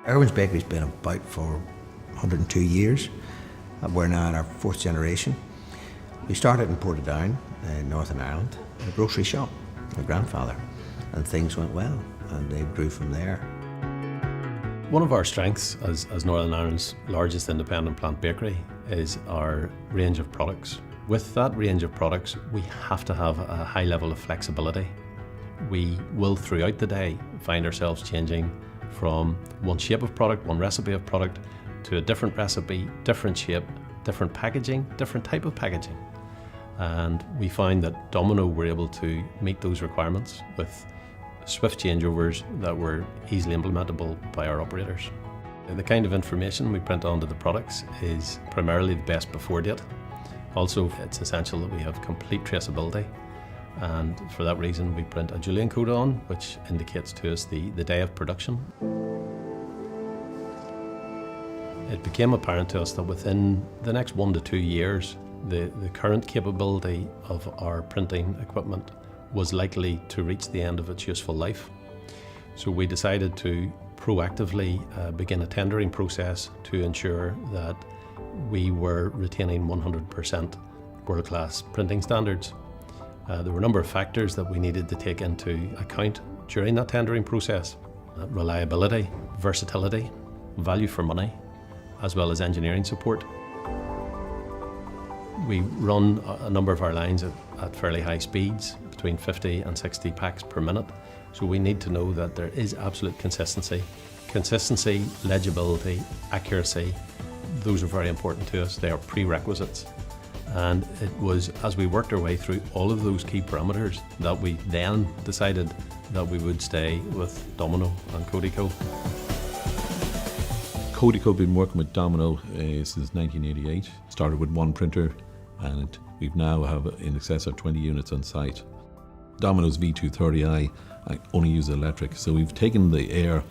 Irwin's Bakery's been about for 102 years. We're now in our fourth generation. We started in Portadown in Northern Ireland, in a grocery shop, my grandfather, and things went well, and they grew from there. One of our strengths as Northern Ireland's largest independent plant bakery is our range of products. With that range of products, we have to have a high level of flexibility. We will throughout the day find ourselves changing from one shape of product, one recipe of product, to a different recipe, different shape, different packaging, different type of packaging. And we find that Domino were able to meet those requirements with swift changeovers that were easily implementable by our operators. The kind of information we print onto the products is primarily the best before date. Also, it's essential that we have complete traceability, and for that reason we print a Julian code on, which indicates to us the day of production. It became apparent to us that within the next 1 to 2 years, the current capability of our printing equipment was likely to reach the end of its useful life. So we decided to proactively begin a tendering process to ensure that we were retaining 100% world-class printing standards. There were a number of factors that we needed to take into account during that tendering process: reliability, versatility, value for money, as well as engineering support. We run a number of our lines at fairly high speeds, between 50 and 60 packs per minute. So we need to know that there is absolute consistency. Consistency, legibility, accuracy, those are very important to us. They are prerequisites. And it was as we worked our way through all of those key parameters that we then decided that we would stay with Domino and Codeco. Codeco have been working with Domino since 1988. Started with one printer, and we now have in excess of 20 units on site. Domino's V230i only use electric, so we've taken the air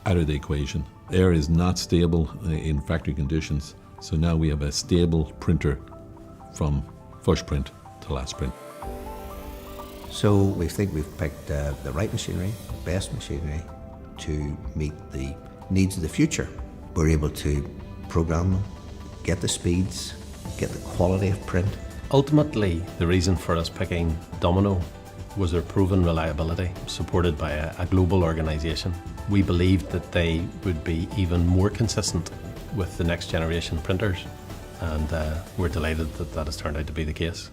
out of the equation. Air is not stable in factory conditions, so now we have a stable printer from first print to last print. So we think we've picked the right machinery, best machinery to meet the needs of the future. We're able to program them, get the speeds, get the quality of print. Ultimately, the reason for us picking Domino was their proven reliability, supported by a global organisation. We believed that they would be even more consistent with the next generation printers, and we're delighted that that has turned out to be the case.